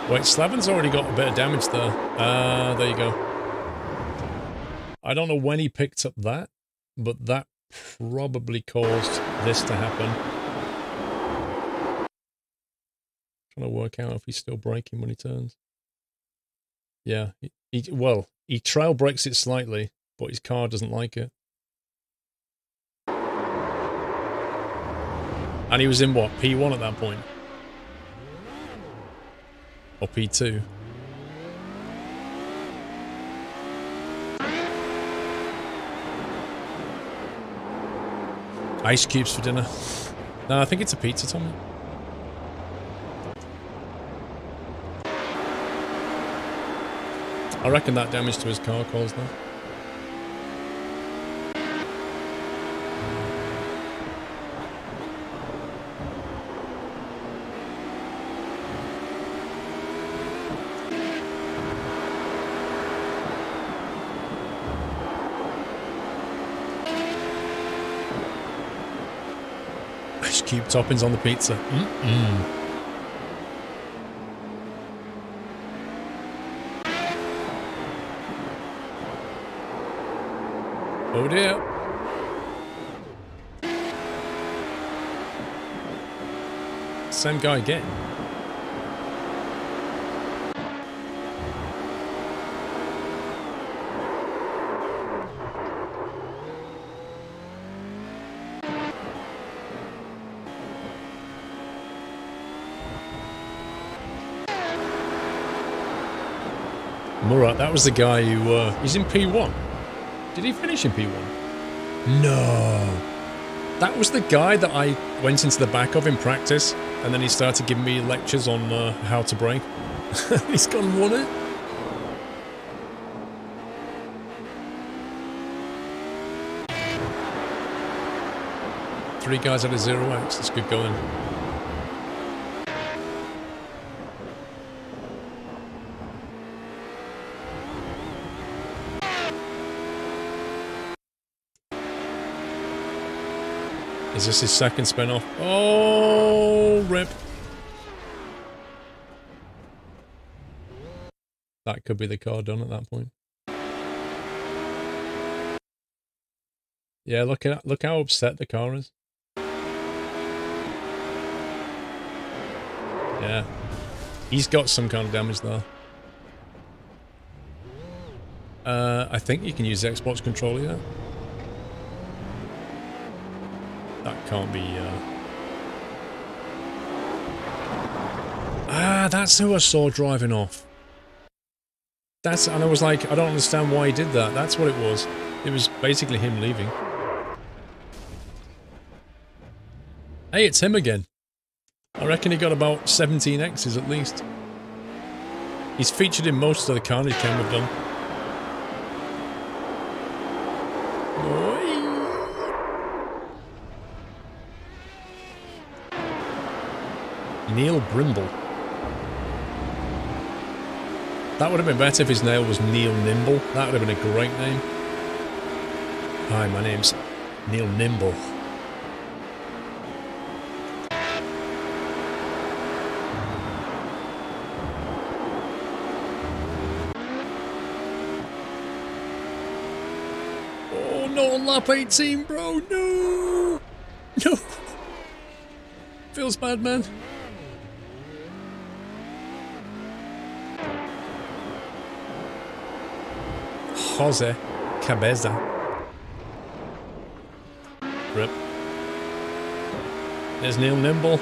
Wait, Slavin's already got a bit of damage there. There you go. I don't know when he picked up that, but that probably caused this to happen. Trying to work out if he's still braking when he turns. Yeah, well, he trail brakes it slightly, but his car doesn't like it. And he was in what, P1 at that point? Or P2? Ice cubes for dinner. No, I think it's a pizza, Tommy. I reckon that damage to his car caused that. Ice cube toppings on the pizza. Oh dear. Same guy again. Murat, that was the guy who, he's in P1. Did he finish in P1? No. That was the guy that I went into the back of in practice, and then he started giving me lectures on how to brake. He's gone and won it. Three guys out of 0x, that's good going. Is this his second spin off? Oh, rip. That could be the car done at that point. Yeah, look how upset the car is. Yeah. He's got some kind of damage there. I think you can use the Xbox controller yet. That can't be, Ah, that's who I saw driving off. And I was like, I don't understand why he did that. That's what it was. It was basically him leaving. Hey, it's him again. I reckon he got about 17 X's at least. He's featured in most of the Carnage Cam we've done. Neil Brimble. That would have been better if his name was Neil Nimble. That would have been a great name. Hi, my name's Neil Nimble. Oh, not on lap 18, bro. No. No. Feels bad, man. Jose Cabeza. Rip. There's Neil Nimble. I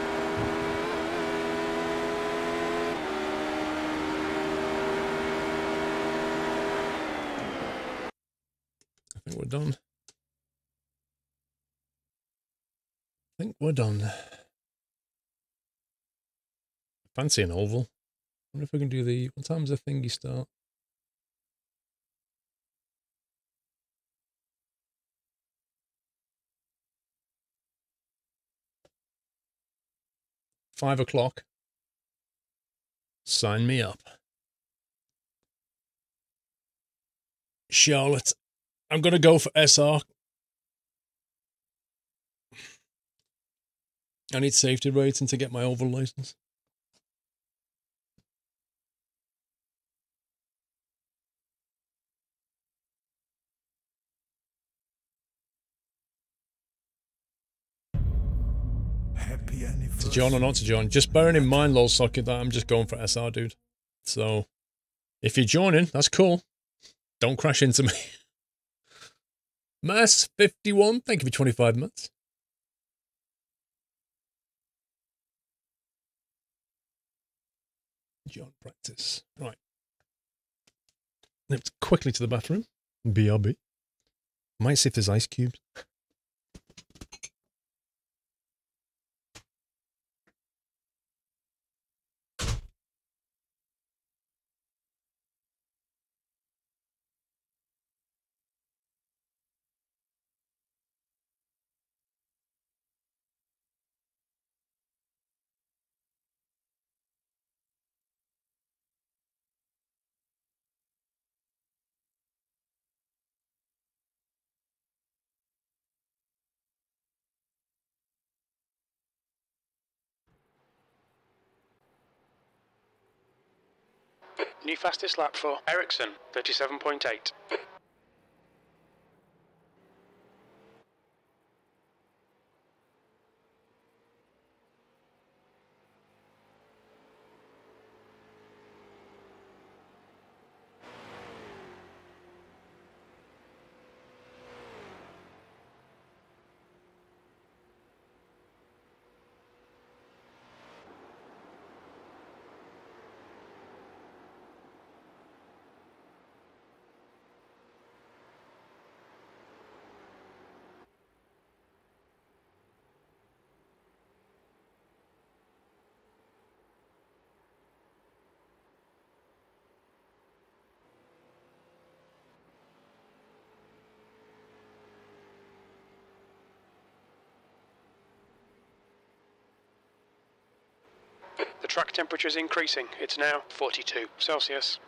think we're done. Fancy an oval. I wonder if we can do the... What time's the thingy start? $5 Sign me up. Charlotte. I'm going to go for SR. I need safety rating to get my oval license. Happy anniversary. To John or not to John. Just bearing in mind, lol socket, that I'm just going for SR, dude. So, if you're joining, that's cool. Don't crash into me. Mass51, thank you for 25 months. John practice. Right. Let's quickly to the bathroom. BRB. Might see if there's ice cubes. New fastest lap for Ericsson, 37.8. The track temperature is increasing. It's now 42 Celsius.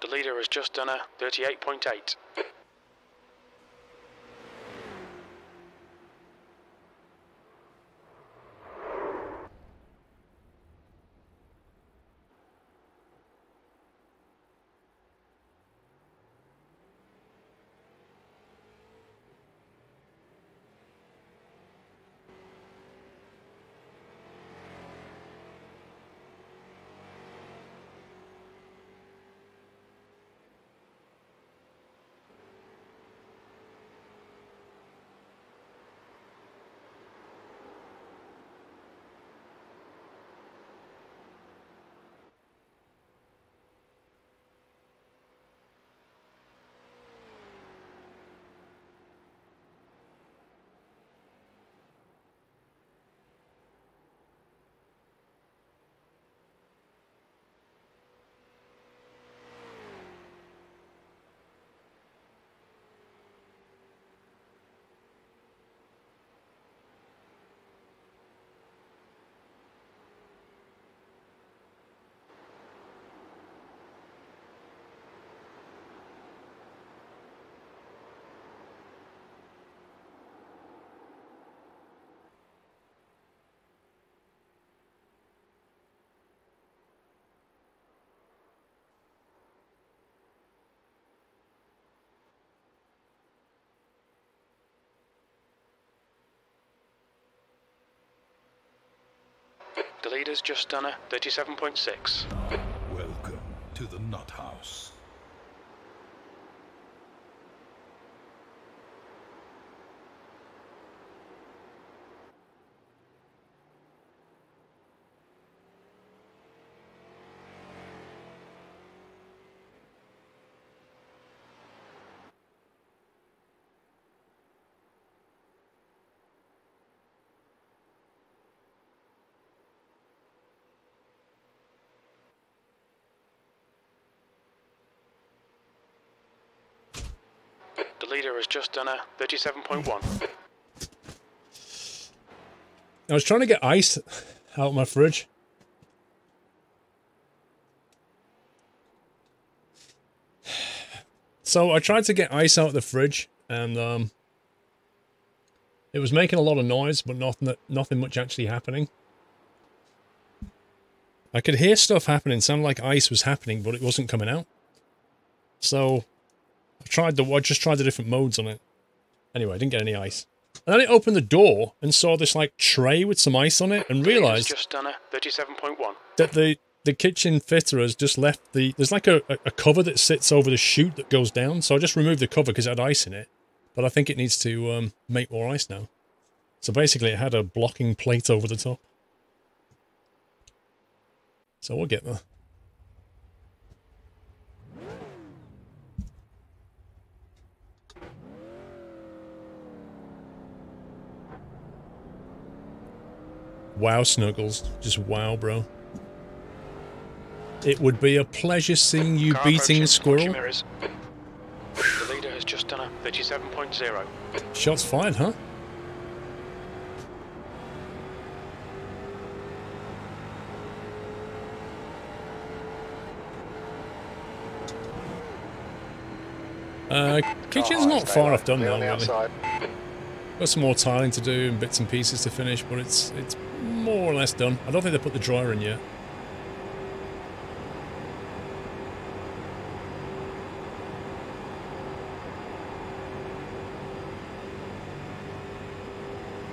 The leader has just done a 38.8. The leader's just done a 37.6. Welcome to the Nut House. The leader has just done a 37.1. I was trying to get ice out of my fridge. So I tried to get ice out of the fridge, and it was making a lot of noise, but nothing much actually happening. I could hear stuff happening, sounded like ice was happening, but it wasn't coming out. So I just tried the different modes on it. Anyway, I didn't get any ice. And then I opened the door and saw this like tray with some ice on it, and realised just done a 37.1. that the kitchen fitter has just left there's like a cover that sits over the chute that goes down, so I just removed the cover because it had ice in it, but I think it needs to make more ice now. So basically it had a blocking plate over the top. So we'll get there. Wow, Snuggles. Just wow, bro. It would be a pleasure seeing you beating Squirrel. The leader has just done a 37.0. Shots fired, huh? Kitchen's not far off done now, really. Got some more tiling to do and bits and pieces to finish, but it's more or less done. I don't think they put the dryer in yet.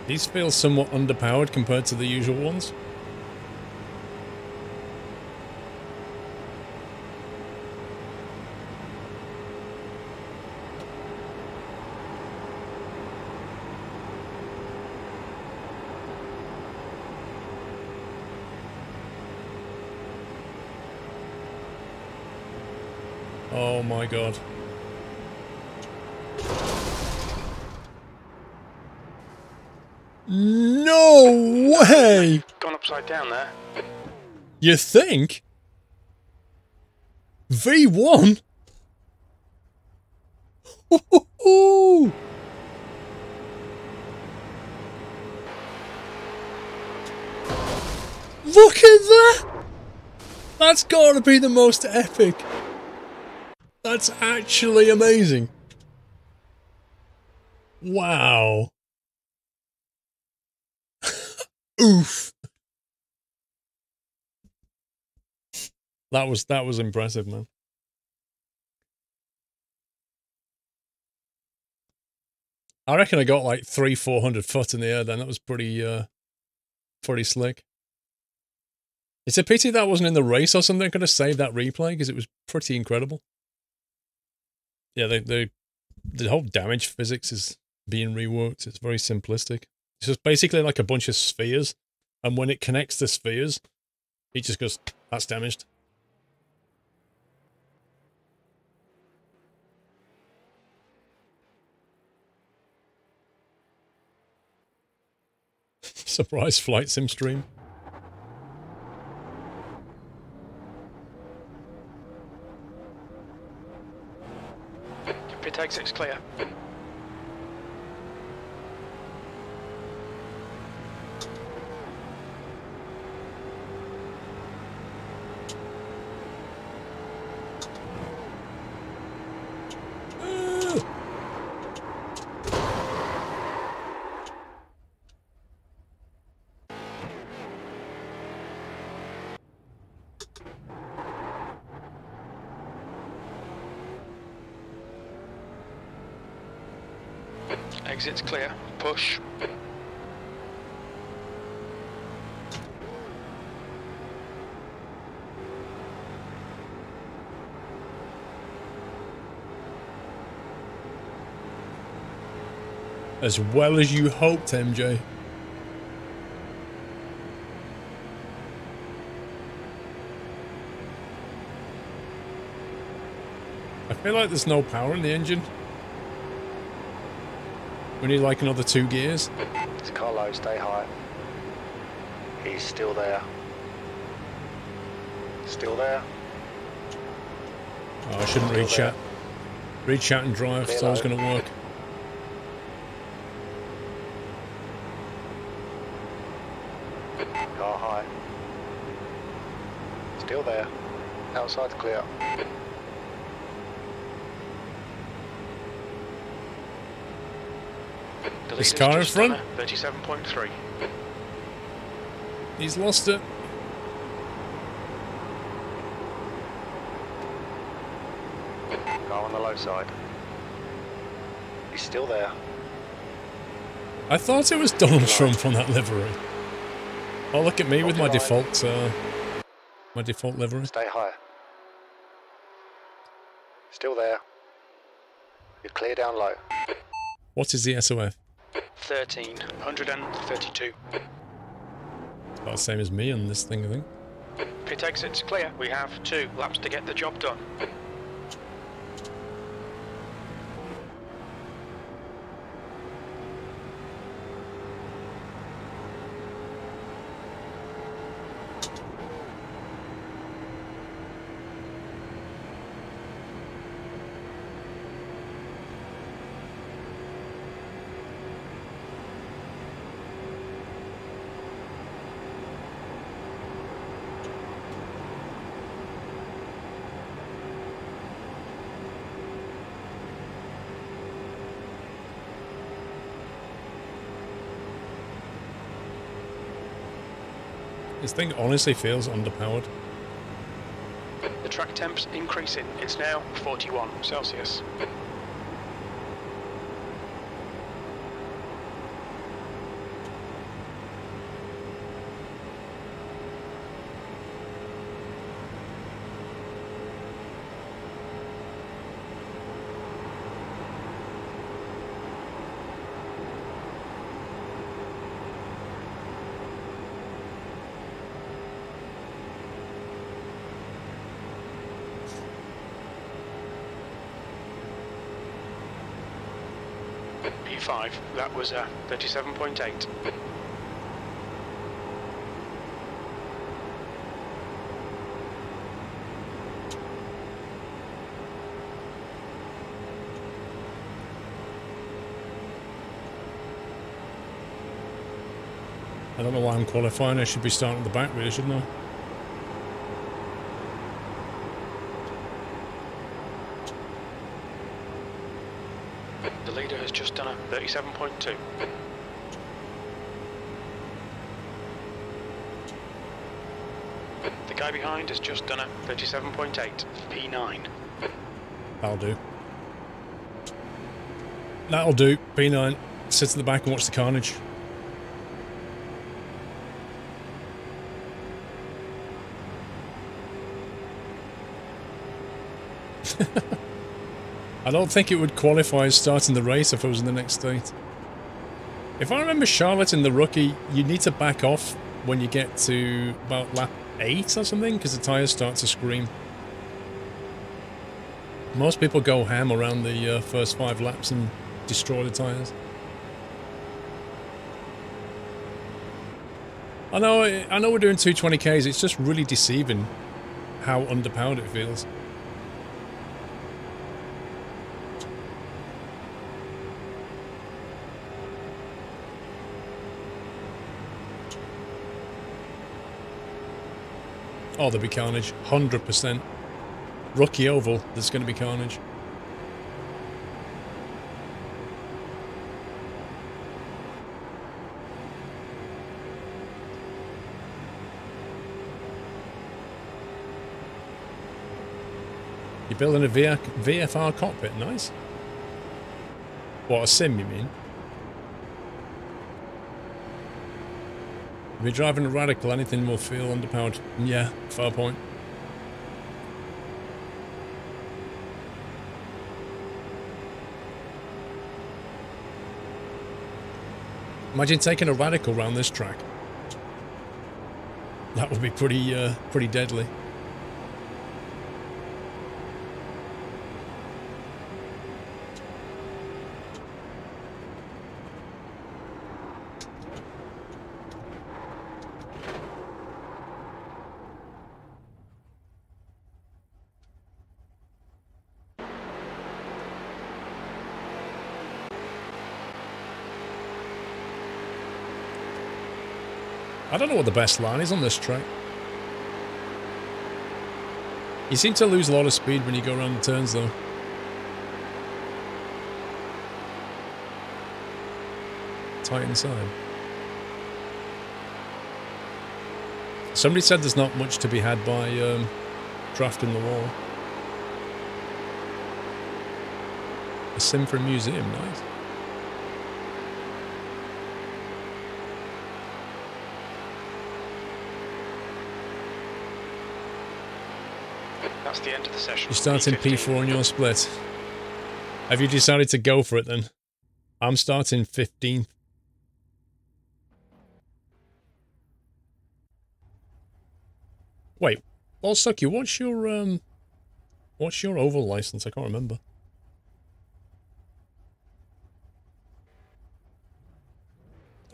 These feel somewhat underpowered compared to the usual ones. Oh my god. No way! Gone upside down there. You think? V1? Ooh. Look at that! That's gotta be the most epic. That's actually amazing. Wow. Oof. That was impressive, man. I reckon I got like 300-400 foot in the air then. That was pretty slick. It's a pity that wasn't in the race or something. I could have saved that replay because it was pretty incredible. Yeah, the whole damage physics is being reworked. It's very simplistic. It's just basically like a bunch of spheres, and when it connects the spheres, it just goes, that's damaged. Surprise flight sim stream. Pit exit's clear. Exit's clear. Push. As well as you hoped, MJ. I feel like there's no power in the engine. We need like another 2 gears. It's Carlo, stay high. He's still there. Still there. Oh, I shouldn't read chat. Reach out and drive. It's always going to work. Car high. Still there. Outside's clear. The This leader's car in just done front. a 37.3. He's lost it. Car on the low side. He's still there. I thought it was Donald Trump on that livery. Oh, look at me with my default livery. Stay high. Still there. You're clear down low. What is the SOF? 1332. It's about the same as me on this thing, I think. Pit exit's clear. We have 2 laps to get the job done. This thing honestly feels underpowered. The track temp's increasing. It's now 41 Celsius. P5, that was 37.8. I don't know why I'm qualifying. I should be starting at the back, really, shouldn't I? The leader has just done a 37.2. The guy behind has just done a 37.8. P9. That'll do. That'll do. P9. Sit at the back and watch the carnage. I don't think it would qualify as starting the race if it was in the next state. If I remember Charlotte in the rookie, you need to back off when you get to about lap 8 or something, because the tyres start to scream. Most people go ham around the first 5 laps and destroy the tyres. I know we're doing 220Ks, it's just really deceiving how underpowered it feels. Oh, there'll be carnage. 100%. Rookie oval, there's going to be carnage. You're building a VFR cockpit, nice. What, a sim, you mean? If you're driving a Radical, anything will feel underpowered. Yeah, fair point. Imagine taking a Radical round this track. That would be pretty deadly. I don't know what the best line is on this track. You seem to lose a lot of speed when you go around the turns, though. Tight inside. Somebody said there's not much to be had by drafting the wall. A sim for a museum, nice. That's the end of the session. You're starting P4 on your split. Have you decided to go for it then? I'm starting 15th. Wait, well, Sucky, what's your oval license? I can't remember.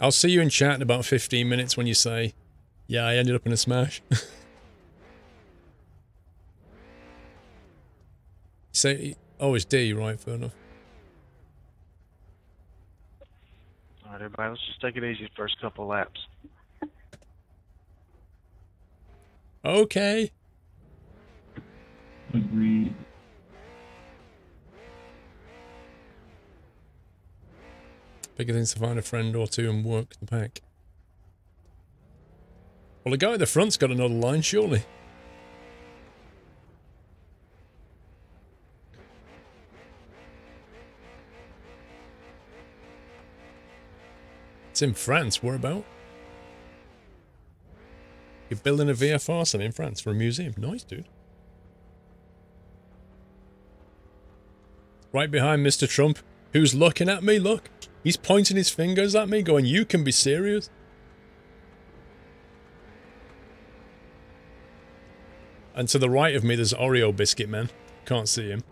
I'll see you in chat in about 15 minutes when you say, yeah, I ended up in a smash. Say, oh, it's D, right, fair enough. Alright, everybody, let's just take it easy the first couple laps. Okay. Agreed. Bigger things to find a friend or two and work the pack. Well, the guy at the front's got another line, surely. It's in France, whereabout? You're building a VFR center in France for a museum. Nice, dude. Right behind Mr. Trump, who's looking at me, look. He's pointing his fingers at me, going, you can be serious. And to the right of me, there's Oreo Biscuit Man. Can't see him.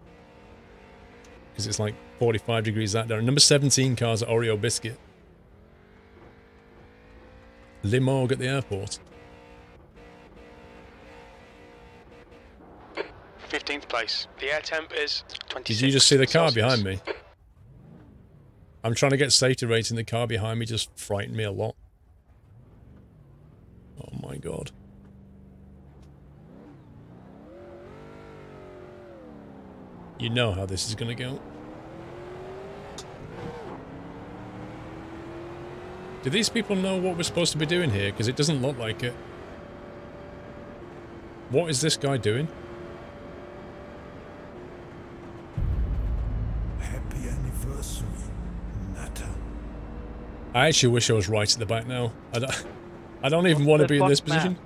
Because it's like 45 degrees that down. Number 17 car's at Oreo Biscuit. Limog at the airport. 15th place. The air temp is 26. Did you just see the car Celsius. behind me? I'm trying to get safety rating. The car behind me just frightened me a lot. Oh my god. You know how this is going to go. Do these people know what we're supposed to be doing here? Because it doesn't look like it. What is this guy doing? Happy anniversary, Nata. I actually wish I was right at the back now. I don't even want to be in this position.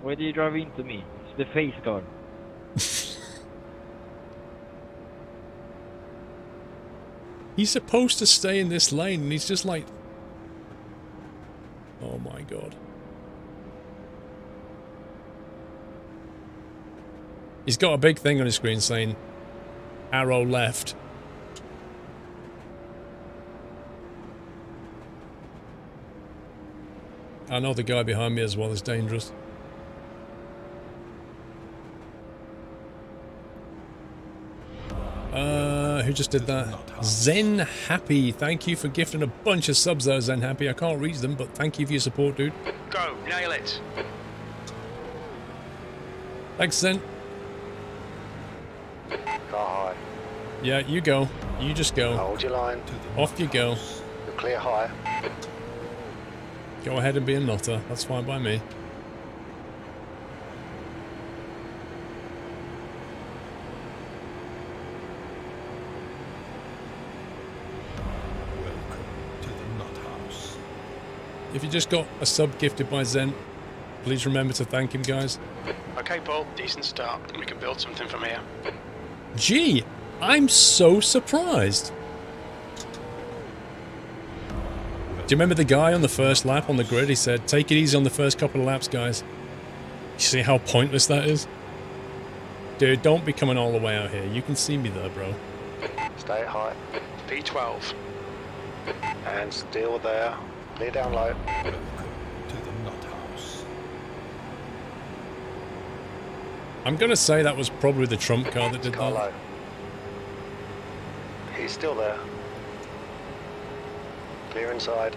Why do you drive into me? It's the face card. He's supposed to stay in this lane and he's just like... Oh my god. He's got a big thing on his screen saying arrow left. I know the guy behind me as well is dangerous. Who just did that? Zen Happy. Thank you for gifting a bunch of subs there, Zen Happy. I can't read them, but thank you for your support, dude. Go, nail it. Thanks, Zen. Car high. Yeah, you go. You just go. Hold your line. Off you go. You're clear high. Go ahead and be a nutter. That's fine by me. If you just got a sub gifted by Zen, please remember to thank him, guys. Okay, Paul, decent start. We can build something from here. Gee, I'm so surprised. Do you remember the guy on the first lap on the grid? He said, take it easy on the first couple of laps, guys. You see how pointless that is? Dude, don't be coming all the way out here. You can see me there, bro. Stay high. P12. And still there. Clear down low. Welcome to the Nut House. I'm gonna say that was probably the Trump car that did Car that. low. He's still there. Clear inside.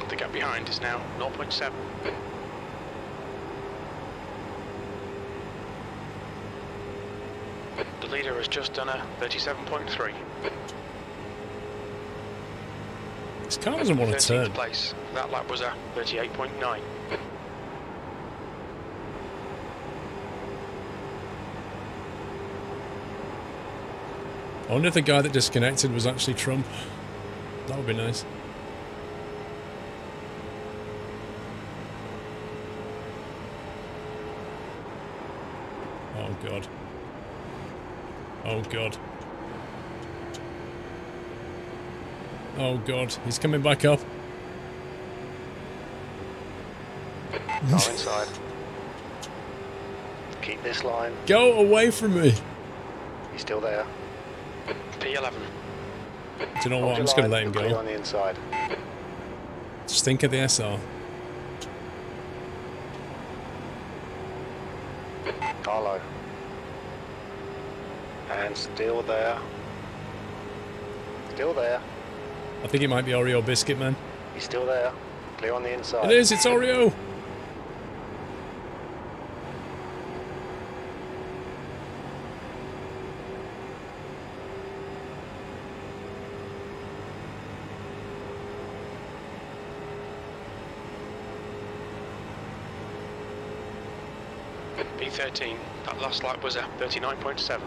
The gap behind is now 0.7. The leader has just done a 37.3. This car doesn't want to 13th turn. place. That lap was a 38.9. I wonder if the guy that disconnected was actually Trump. That would be nice. Oh god. Oh god. Oh god, he's coming back up. Car inside. Keep this line. Go away from me! He's still there. P11. Do you know Hold what? I'm your just going to line, let him you're clear go. on the inside. Just think of the SR. Car low. And still there. Still there. I think it might be Oreo Biscuit Man. He's still there. Clear on the inside. It is, it's Oreo! P13. That last lap was a 39.7.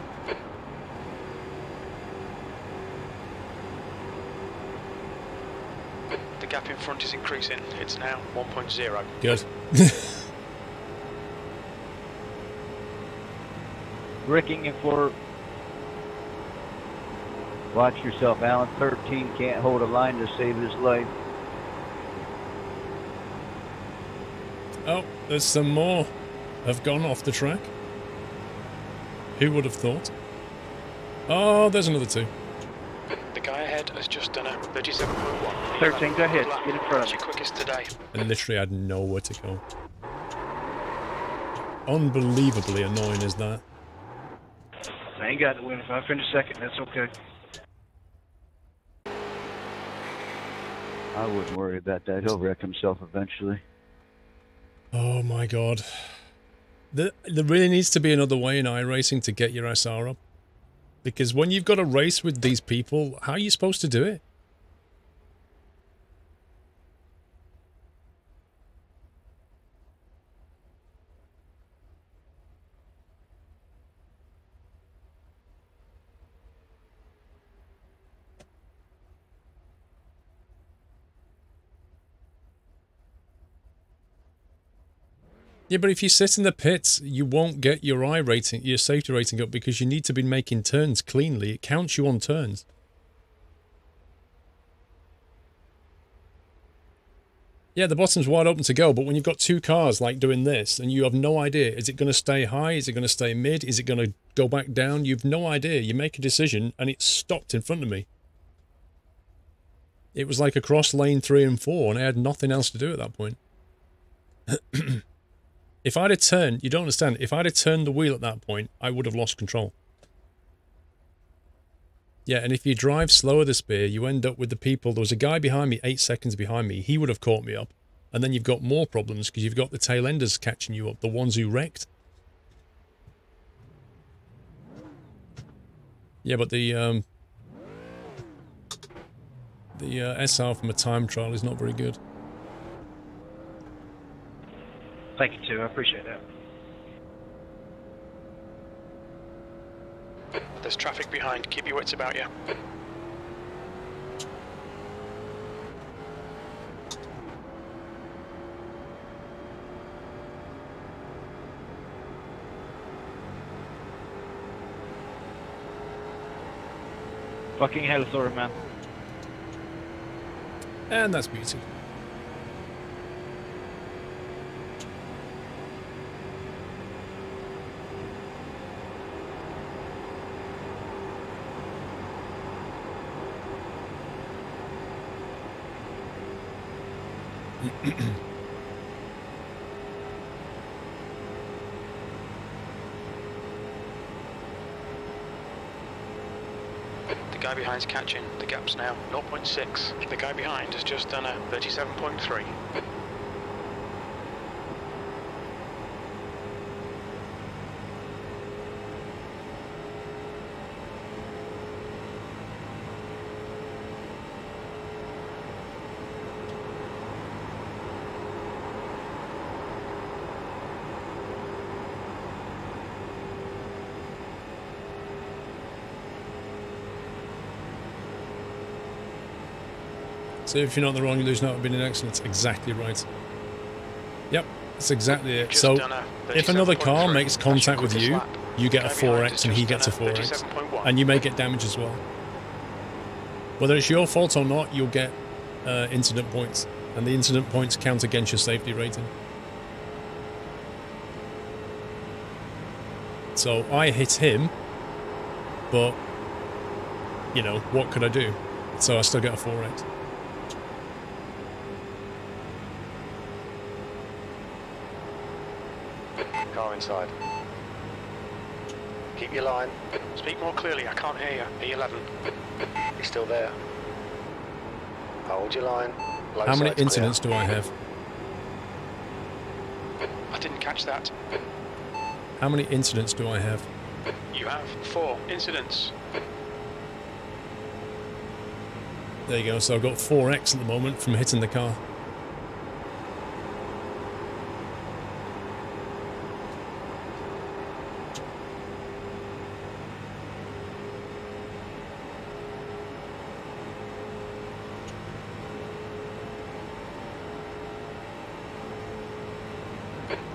The gap in front is increasing. It's now 1.0. Good. Bricking it for. Watch yourself, Alan. 13 can't hold a line to save his life. Oh, there's some more have gone off the track. Who would have thought? Oh, there's another two. The guy ahead has just done a 37.1. 13, go ahead. Get in front of That's me. your quickest today. And literally had nowhere to go. Unbelievably annoying is that. I ain't got to win. If I finish second, that's okay. I wouldn't worry about that. He'll wreck himself eventually. Oh my god. There really needs to be another way in iRacing to get your SR up. Because when you've got a race with these people, how are you supposed to do it? Yeah, but if you sit in the pits, you won't get your your safety rating up because you need to be making turns cleanly. It counts you on turns. Yeah, the bottom's wide open to go, but when you've got two cars like doing this and you have no idea, is it going to stay high? Is it going to stay mid? Is it going to go back down? You've no idea. You make a decision and it stopped in front of me. It was like across lane 3 and 4 and I had nothing else to do at that point. If I'd have turned, you don't understand, if I'd have turned the wheel at that point, I would have lost control. Yeah, and if you drive slower this beer, you end up with the people, there was a guy behind me, 8 seconds behind me, he would have caught me up. And then you've got more problems because you've got the tail enders catching you up, the ones who wrecked. Yeah, but the SR from a time trial is not very good. Thank you, too. I appreciate that. There's traffic behind. Keep your wits about you. Fucking hell, sorry, man. And that's beauty. The guy behind's catching. The gap's now 0.6. The guy behind has just done a 37.3. So if you're not in the wrong, you lose not been an accident. That's exactly right. Yep, that's exactly it. Just So done a if another car 37.3. makes contact with That's your you, quickest lap. you get a Guy behind 4x has and he just gets a done 4x. 37.1. And you may get damage as well. Whether it's your fault or not, you'll get incident points. And the incident points count against your safety rating. So I hit him, but, you know, what could I do? So I still get a 4x. Car inside. Keep your line. Speak more clearly, I can't hear you. E11. He's still there. Hold your line. Low How many side's incidents do I have? I didn't catch that. How many incidents do I have? You have 4 incidents. There you go. So I've got 4x at the moment from hitting the car.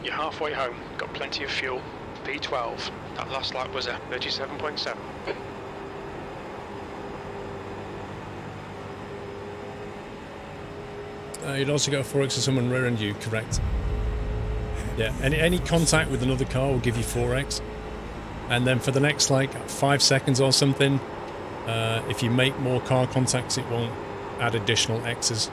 You're halfway home, got plenty of fuel. P12. That last lap was a 37.7. You'd also get a 4x if someone rear-end you, correct? Yeah, any contact with another car will give you 4x. And then for the next, like, 5 seconds or something, if you make more car contacts, it won't add additional X's.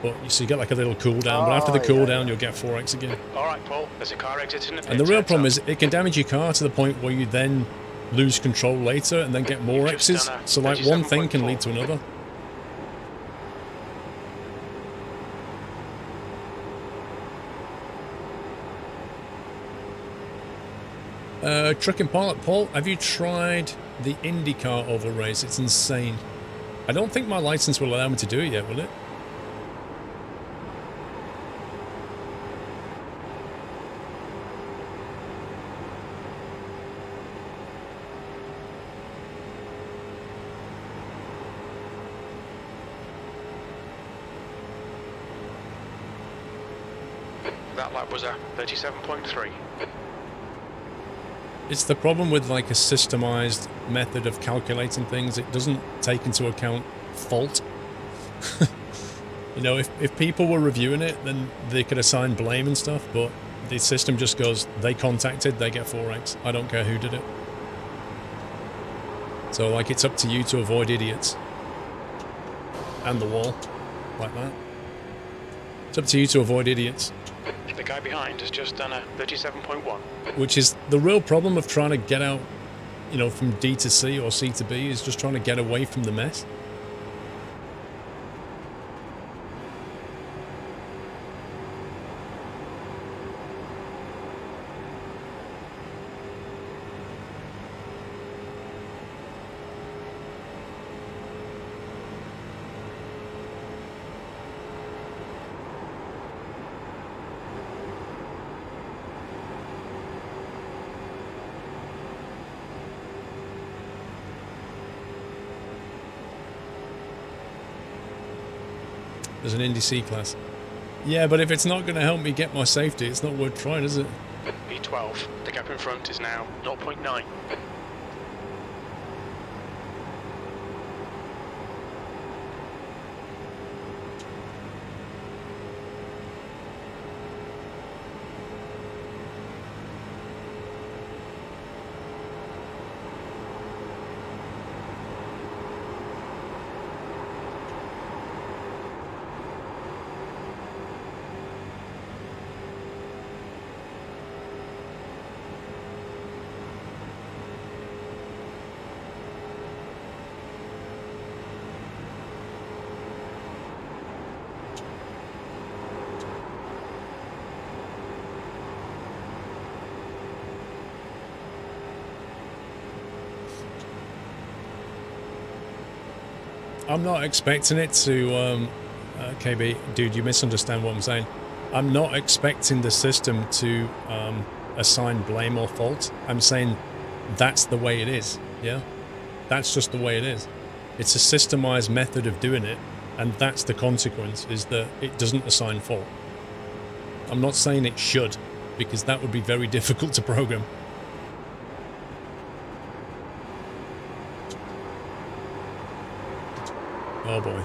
But so you get like a little cooldown, but after the cooldown, you'll get 4x again. Alright, Paul, there's a car exiting the pit. And the real problem is it can damage your car to the point where you then lose control later and then get more You've just X's. done a So like one thing can 37.4. lead to another. Trucking pilot Paul, have you tried the IndyCar oval race? It's insane. I don't think my license will allow me to do it yet, will it? That lap was a 37.3. It's the problem with like a systemized method of calculating things. It doesn't take into account fault. You know, if people were reviewing it, then they could assign blame and stuff, but the system just goes, they contacted, they get 4x. I don't care who did it. So like it's up to you to avoid idiots. And the wall. Like that. It's up to you to avoid idiots. The guy behind has just done a 37.1. Which is the real problem of trying to get out, you know, from D to C or C to B, is just trying to get away from the mess. There's an Indy C class. Yeah, but if it's not going to help me get my safety, it's not worth trying, is it? P12. The gap in front is now 0.9. I'm not expecting it to, KB, dude, you misunderstand what I'm saying. I'm not expecting the system to assign blame or fault. I'm saying that's the way it is, yeah? That's just the way it is. It's a systemized method of doing it, and that's the consequence, is that it doesn't assign fault. I'm not saying it should, because that would be very difficult to program. Oh boy.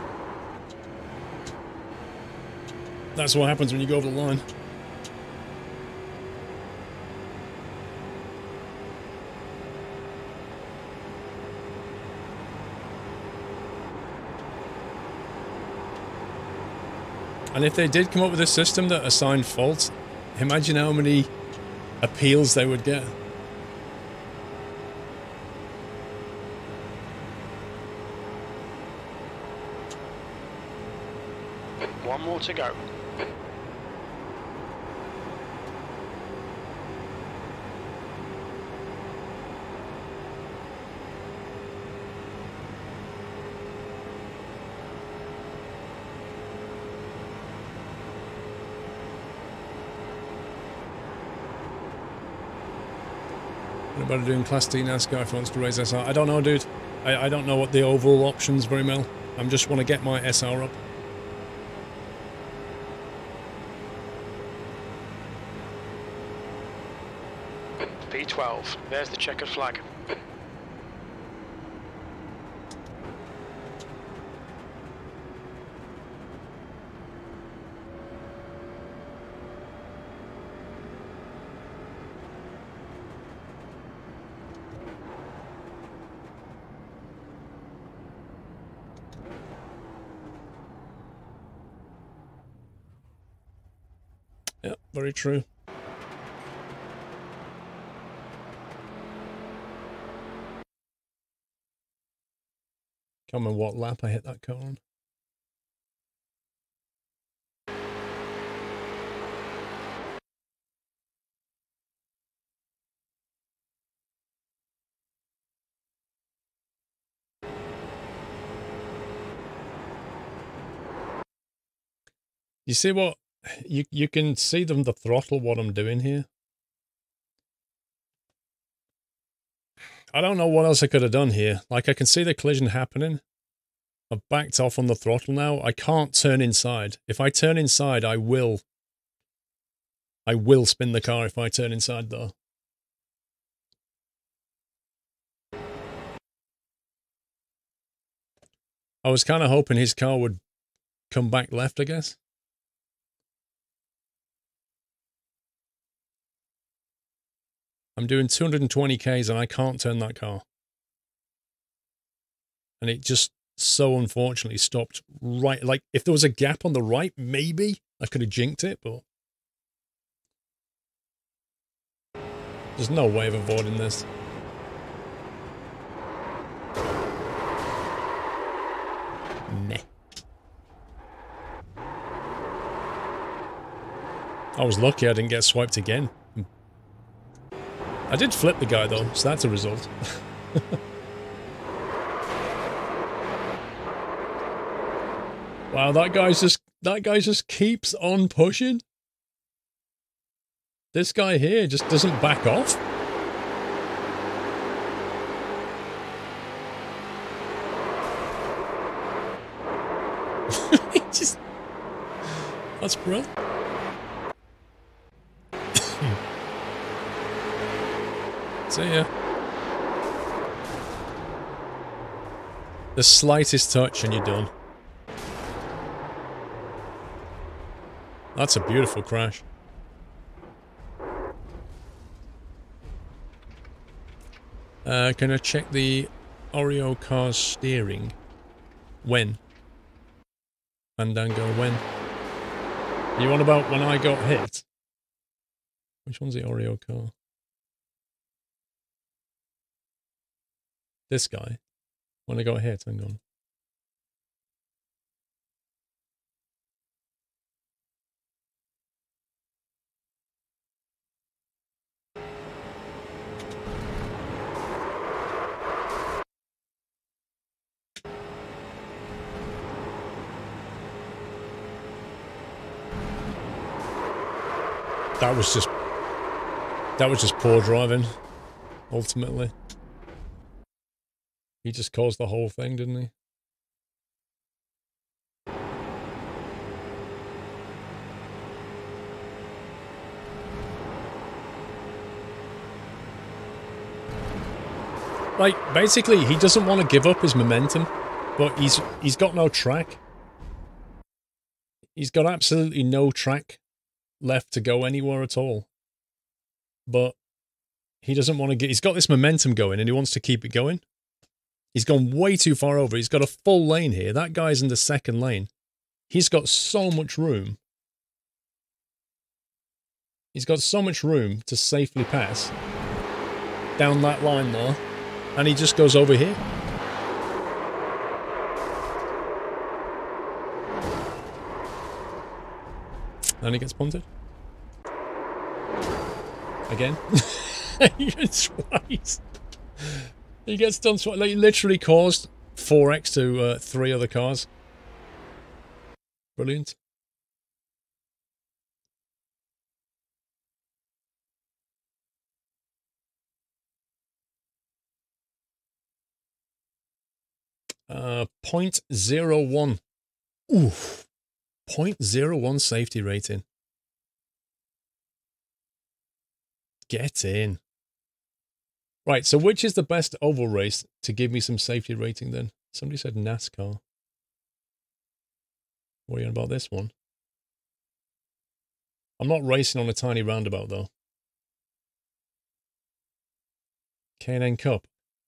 That's what happens when you go over the line. And if they did come up with a system that assigned faults, imagine how many appeals they would get. One more to go. What about doing Class D NASCAR if he wants to raise SR? I don't know, dude. I don't know what the overall options very well. I just want to get my SR up. V12, there's the checkered flag. Yeah, very true. Can't remember what lap I hit that car on. You see what? You can see the throttle what I'm doing here. I don't know what else I could have done here. Like, I can see the collision happening. I've backed off on the throttle now. I can't turn inside. If I turn inside, I will spin the car if I turn inside, though. I was kind of hoping his car would come back left, I guess. I'm doing 220 Ks and I can't turn that car. And it just so unfortunately stopped right. Like, if there was a gap on the right, maybe I could have jinked it, but there's no way of avoiding this. Meh. I was lucky I didn't get swiped again. I did flip the guy though, so that's a result. Wow, that guy just keeps on pushing. This guy here just doesn't back off. He just... That's brilliant. See ya. The slightest touch and you're done. That's a beautiful crash. Can I check the Oreo car's steering? When? Fandango, when? You on about when I got hit? Which one's the Oreo car? This guy. When I got hit, hang on. That was just poor driving, ultimately. He just caused the whole thing, didn't he? Like, basically, he doesn't want to give up his momentum, but he's got no track. He's got absolutely no track left to go anywhere at all. But he doesn't want to get... He's got this momentum going, and he wants to keep it going. He's gone way too far over. He's got a full lane here. That guy's in the second lane. He's got so much room. He's got so much room to safely pass down that line there. And he just goes over here. And he gets punted. Again. He gets twice. He gets done twice. Like, literally caused 4x to 3 other cars. Brilliant. .01. Oof. 0.01 safety rating. Get in. Right, so which is the best oval race to give me some safety rating then? Somebody said NASCAR. What are you on about this one? I'm not racing on a tiny roundabout though. K&N Cup.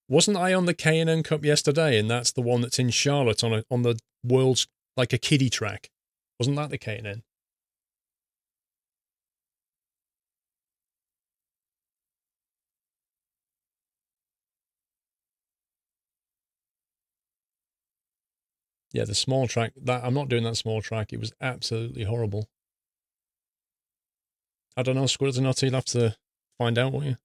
Wasn't I on the K&N Cup yesterday, and that's the one that's in Charlotte on the world's, like a kiddie track? Wasn't that the K&N? Yeah, the small track. I'm not doing that small track. It was absolutely horrible. I don't know, Squirrels or not. You'll have to find out, won't you?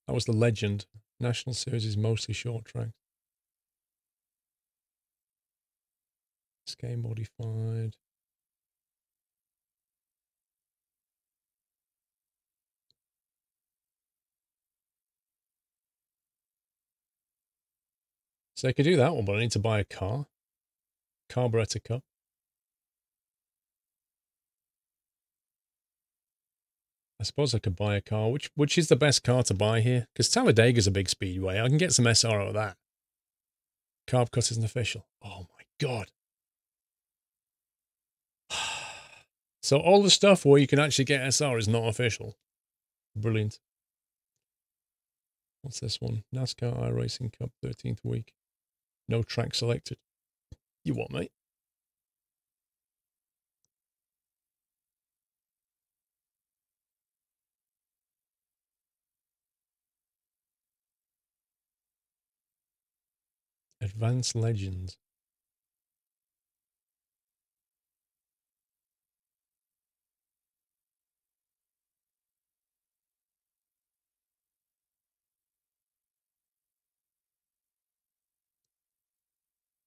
That was the Legend. National Series is mostly short track. Game modified. So I could do that one, but I need to buy a car. Carburetor Cup. I suppose I could buy a car. Which is the best car to buy here? Because Talladega's a big speedway. I can get some SR out of that. Carb cut isn't official. Oh my god. So all the stuff where you can actually get SR is not official. Brilliant. What's this one? NASCAR iRacing Cup 13th week. No track selected. You what, mate? Advanced Legends.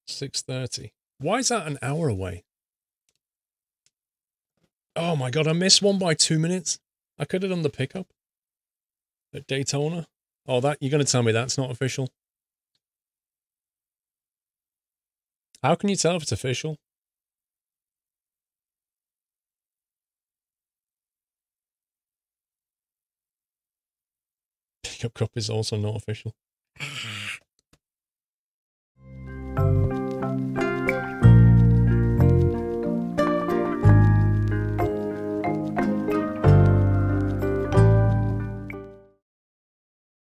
$6:30. Why is that an hour away? Oh my god, I missed one by 2 minutes. I could have done the pickup at Daytona. Oh, that you're going to tell me that's not official? How can you tell if it's official? Pickup Cup is also not official.